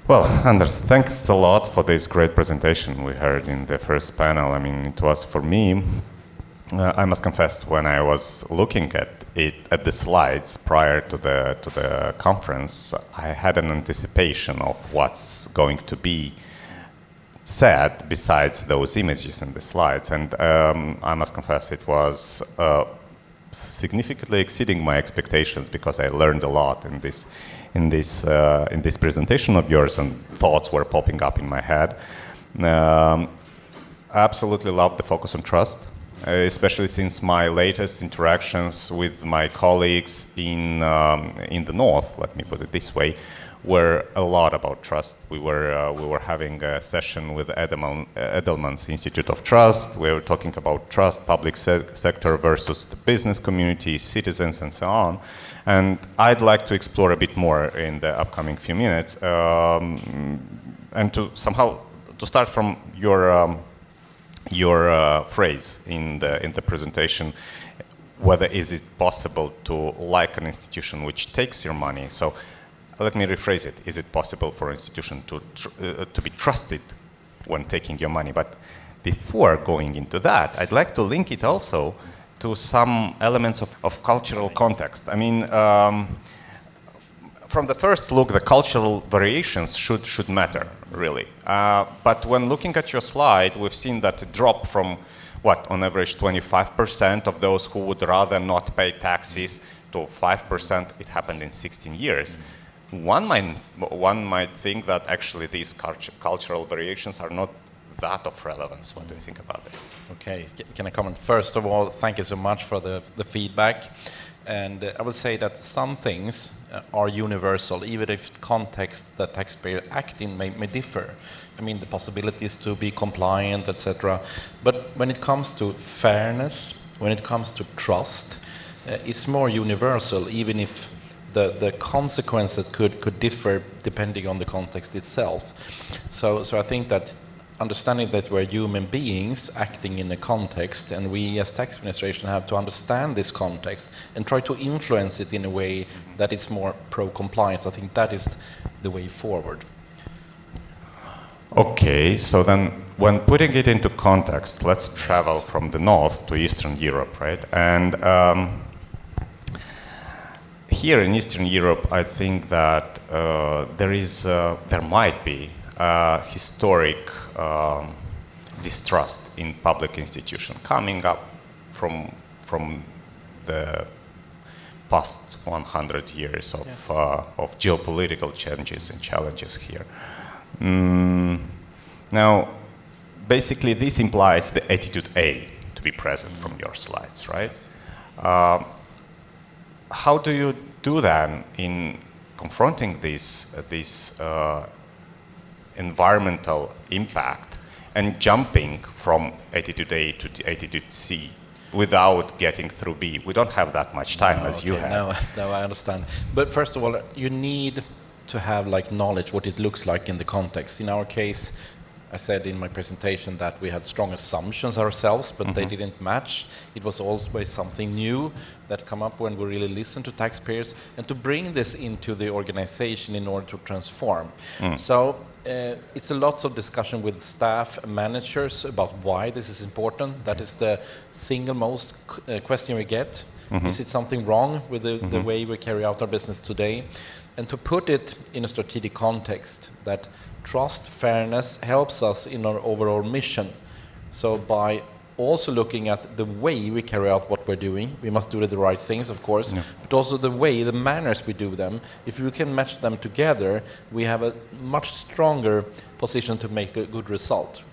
Well, Anders, thanks a lot for this great presentation we heard in the first panel. I mean, it was for me, I must confess, when I was looking at the slides prior to the conference, I had an anticipation of what's going to be said besides those images in the slides, and I must confess it was significantly exceeding my expectations, because I learned a lot in this presentation of yours, and thoughts were popping up in my head. I absolutely love the focus on trust, especially since my latest interactions with my colleagues in the North, let me put it this way, were a lot about trust. We were having a session with Edelman's Institute of Trust. We were talking about trust, public sector versus the business community, citizens, and so on. And I'd like to explore a bit more in the upcoming few minutes, and to somehow to start from your phrase in the presentation, whether is it possible to like an institution which takes your money. So let me rephrase it. Is it possible for an institution to be trusted when taking your money? But before going into that, I'd like to link it also to some elements of cultural context. I mean, from the first look, the cultural variations should matter, really. But when looking at your slide, we've seen that a drop from, what, on average 25% of those who would rather not pay taxes to 5%, it happened in 16 years. One might think that actually these cultural variations are not that of relevance. What do you think about this? Okay, can I comment? First of all, thank you so much for the feedback. And I would say that some things are universal, even if the context that taxpayer act in may differ. I mean, the possibilities to be compliant, etc. But when it comes to fairness, when it comes to trust, it's more universal, even if the consequences could differ depending on the context itself. So I think that understanding that we're human beings acting in a context, and we as tax administration have to understand this context and try to influence it in a way that it's more pro-compliance. I think that is the way forward. Okay, so then when putting it into context, let's travel from the North to Eastern Europe, right? And here in Eastern Europe, I think that there might be historic distrust in public institution coming up from the past 100 years of, yes, of geopolitical changes and challenges here. Now, basically, this implies the attitude A to be present from your slides, right? How do you do then in confronting this environmental impact and jumping from attitude A to the attitude C without getting through B? We don't have that much time as you have. No, I understand. But first of all, you need to have knowledge what it looks like in the context. In our case, I said in my presentation that we had strong assumptions ourselves, but they didn't match. It was always something new that come up when we really listen to taxpayers, and to bring this into the organization in order to transform. So it's a lot of discussion with staff and managers about why this is important. That is the single most question we get. Is it something wrong with the way we carry out our business today? And to put it in a strategic context, that trust, fairness helps us in our overall mission. So by also looking at the way we carry out what we're doing, we must do the right things, of course, but also the way, the manners we do them. If we can match them together, we have a much stronger position to make a good result.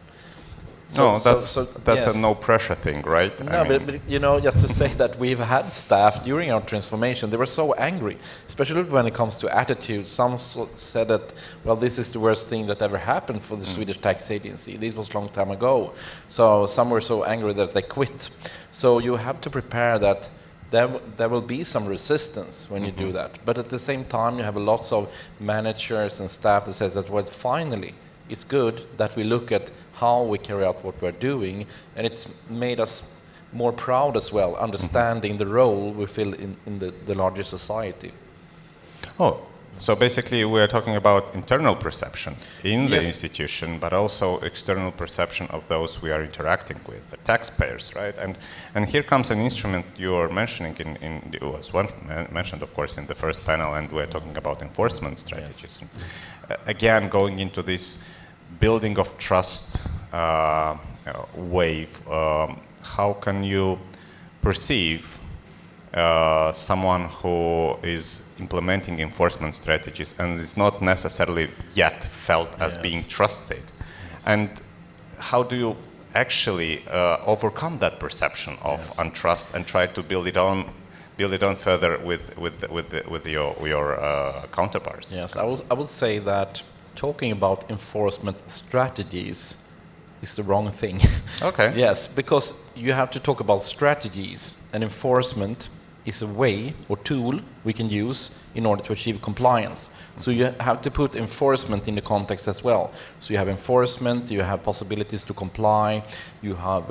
That's yes. A no pressure thing, right? No, but just to say that we've had staff during our transformation, they were so angry, especially when it comes to attitude. Some said that, well, this is the worst thing that ever happened for the Swedish tax agency. This was a long time ago. So some were so angry that they quit. So you have to prepare that there will be some resistance when you do that. But at the same time, you have lots of managers and staff that says that, well, finally, it's good that we look at how we carry out what we're doing, and it's made us more proud as well, understanding the role we fill in the larger society. Oh, So basically, we are talking about internal perception in the Yes. institution, but also external perception of those we are interacting with, the taxpayers, right? And here comes an instrument you are mentioning it was mentioned, of course, in the first panel, and we're talking about enforcement strategies. Yes. And, again, going into this building of trust wave, how can you perceive someone who is implementing enforcement strategies and is not necessarily yet felt as Yes. being trusted? And how do you actually overcome that perception of Yes. untrust and try to build it on further with your counterparts? Yes, I would say that talking about enforcement strategies is the wrong thing. Okay. Yes, because you have to talk about strategies, and enforcement is a way or tool we can use in order to achieve compliance. So you have to put enforcement in the context as well. So you have enforcement, you have possibilities to comply, you have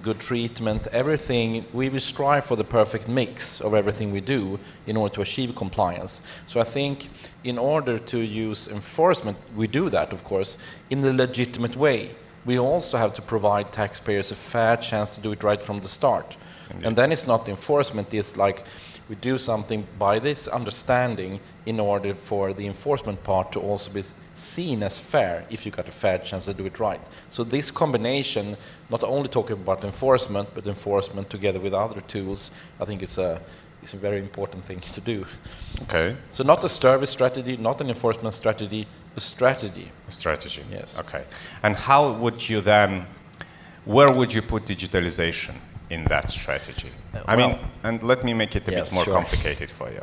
good treatment, everything. We will strive for the perfect mix of everything we do in order to achieve compliance. So I think in order to use enforcement, we do that, of course, in a legitimate way. We also have to provide taxpayers a fair chance to do it right from the start. Indeed. And then it's not enforcement, it's like we do something by this understanding in order for the enforcement part to also be seen as fair if you got a fair chance to do it right. So this combination, not only talking about enforcement, but enforcement together with other tools, I think it's a very important thing to do. Okay. So not a service strategy, not an enforcement strategy, a strategy. A strategy. Yes. Okay. And how would you then, where would you put digitalization in that strategy? I mean, and let me make it a bit more sure. complicated for you.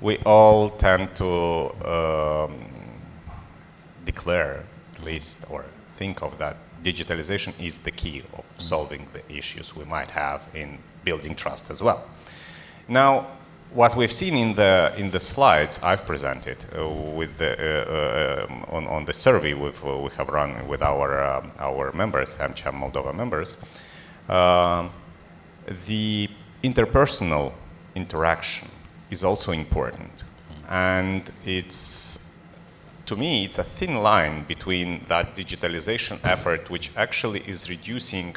We all tend to declare, at least, or think of that digitalization is the key of solving the issues we might have in building trust as well. Now, what we've seen in the slides I've presented with on the survey we have run with our members, AmCham Moldova members, the interpersonal interaction is also important, and to me, it's a thin line between that digitalization effort, which actually is reducing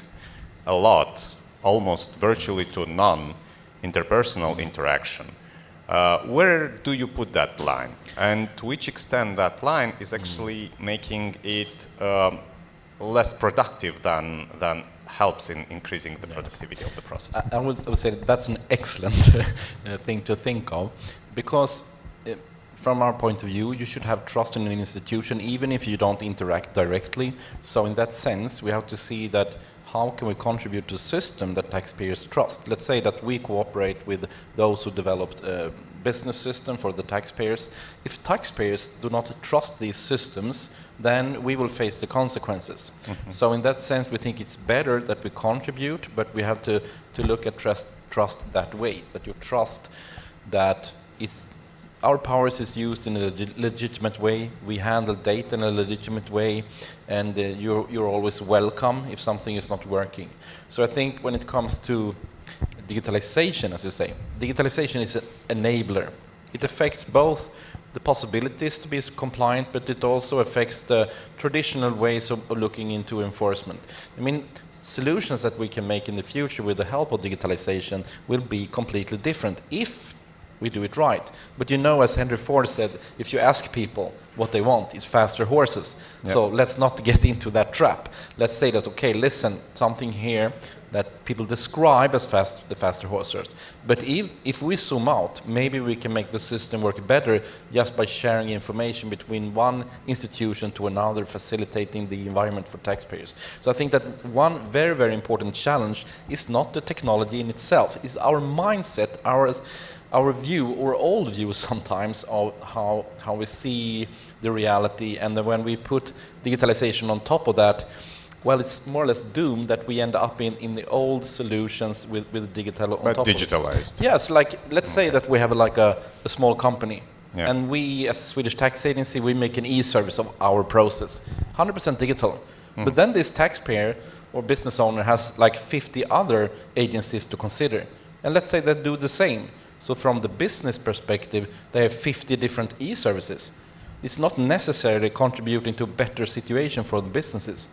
a lot, almost virtually to none, interpersonal interaction. Where do you put that line? And to which extent that line is actually making it less productive than helps in increasing the productivity of the process? I would say that's an excellent thing to think of, because from our point of view, you should have trust in an institution even if you don't interact directly. So in that sense, we have to see that how can we contribute to a system that taxpayers trust? Let's say that we cooperate with those who developed a business system for the taxpayers. If taxpayers do not trust these systems, then we will face the consequences. Mm-hmm. So in that sense, we think it's better that we contribute, but we have to look at trust that way, that you trust that our powers is used in a legitimate way, we handle data in a legitimate way, and you're always welcome if something is not working. So I think when it comes to digitalization, as you say, digitalization is an enabler. It affects both the possibilities to be compliant, but it also affects the traditional ways of looking into enforcement. I mean, solutions that we can make in the future with the help of digitalization will be completely different if we do it right. But you know, as Henry Ford said, if you ask people what they want, it's faster horses. Yep. So let's not get into that trap. Let's say that, okay, listen, something here that people describe as the faster horses. But if we zoom out, maybe we can make the system work better just by sharing information between one institution to another, facilitating the environment for taxpayers. So I think that one very, very important challenge is not the technology in itself, it's our mindset, our view, or old view sometimes, of how we see the reality. And then when we put digitalization on top of that, well, it's more or less doomed that we end up in the old solutions with digital on top digitalized. of it. Yes, like let's say that we have a small company, yeah. And we, as a Swedish tax agency, we make an e-service of our process, 100% digital. But then this taxpayer or business owner has like 50 other agencies to consider. And let's say they do the same. So from the business perspective, they have 50 different e-services. It's not necessarily contributing to a better situation for the businesses.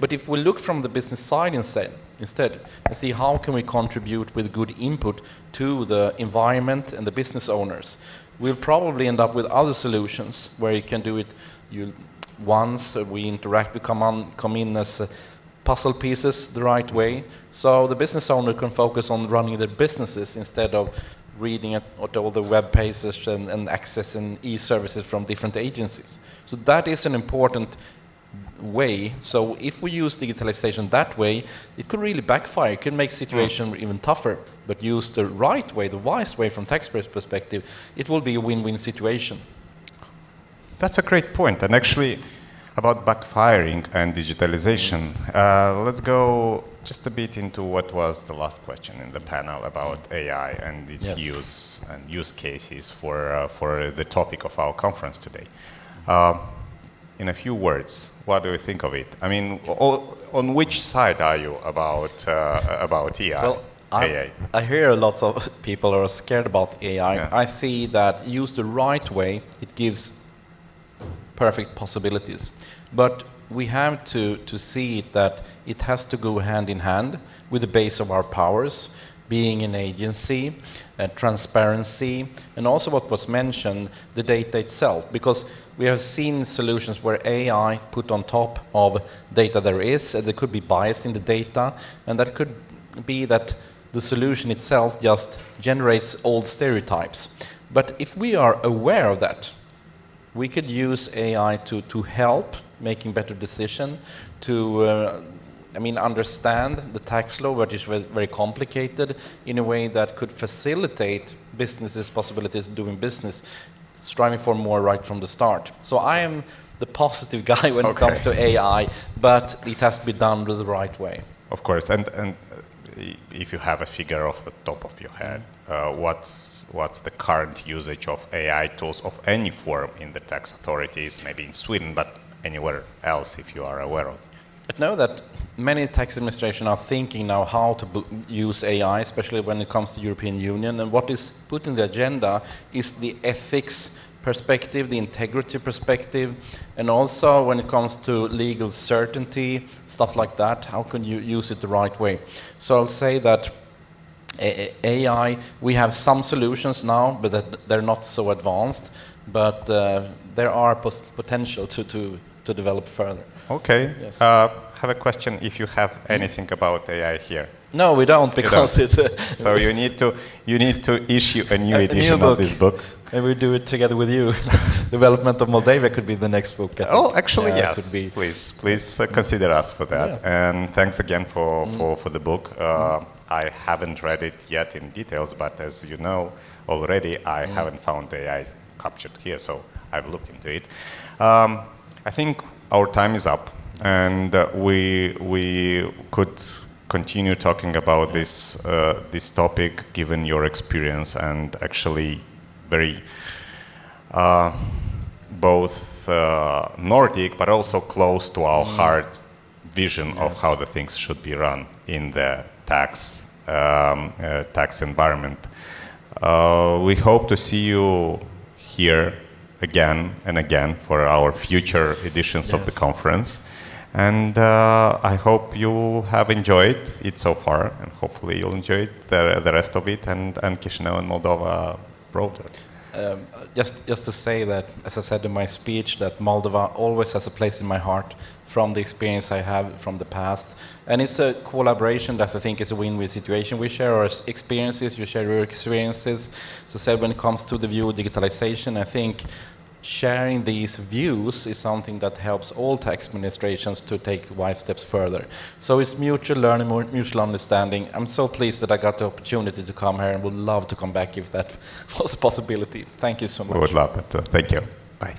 But if we look from the business side instead and see how can we contribute with good input to the environment and the business owners, we'll probably end up with other solutions where you can do it once we interact, we come in as puzzle pieces the right way, so the business owner can focus on running their businesses instead of reading at all the web pages and accessing e-services from different agencies. So that is an important way. So if we use digitalization that way, it could really backfire. It could make situation even tougher. But used the right way, the wise way from taxpayers' perspective, it will be a win-win situation. That's a great point. And actually, about backfiring and digitalization, let's go just a bit into what was the last question in the panel about AI and its use and use cases for the topic of our conference today. In a few words, what do you think of it? I mean, on which side are you about AI? Well, AI? I hear lots of people are scared about AI. Yeah. I see that used the right way, it gives perfect possibilities. But we have to see that it has to go hand in hand with the base of our powers, being an agency, transparency, and also what was mentioned, the data itself. Because we have seen solutions where AI put on top of data there is, and there could be bias in the data, and that could be that the solution itself just generates old stereotypes. But if we are aware of that, we could use AI to help making better decision, to understand the tax law, which is very complicated, in a way that could facilitate businesses' possibilities of doing business, striving for more right from the start. So I am the positive guy when it comes to AI, but it has to be done with the right way. Of course, and if you have a figure off the top of your head, what's the current usage of AI tools of any form in the tax authorities, maybe in Sweden, but anywhere else if you are aware of? I know that many tax administrations are thinking now how to use AI, especially when it comes to European Union, and what is put in the agenda is the ethics perspective, the integrity perspective, and also when it comes to legal certainty, stuff like that, how can you use it the right way? So I'll say that AI, we have some solutions now, but that they're not so advanced, but there are potential to develop further. Okay. Yes. Have a question if you have anything about AI here. No, we don't, because it's so you need to issue a new edition of this book. And we do it together with you. Development of Moldova could be the next book, I think. Oh, actually, yes. Could be. Please consider us for that. Yeah. And thanks again for the book. I haven't read it yet in details, but as you know already, I haven't found AI captured here, so I've looked into it. I think our time is up, and we could continue talking about this topic, given your experience and actually very both Nordic, but also close to our heart vision of how the things should be run in the tax environment. We hope to see you here again and again for our future editions of the conference. And I hope you have enjoyed it so far, and hopefully you'll enjoy the rest of it and Chișinău and Moldova broader. Just to say that, as I said in my speech, that Moldova always has a place in my heart from the experience I have from the past. And it's a collaboration that I think is a win-win situation. We share our experiences, you share your experiences. As I said, when it comes to the view of digitalization, I think sharing these views is something that helps all tax administrations to take wise steps further. So it's mutual learning, mutual understanding. I'm so pleased that I got the opportunity to come here and would love to come back if that was a possibility. Thank you so much. We would love that. Thank you. Bye.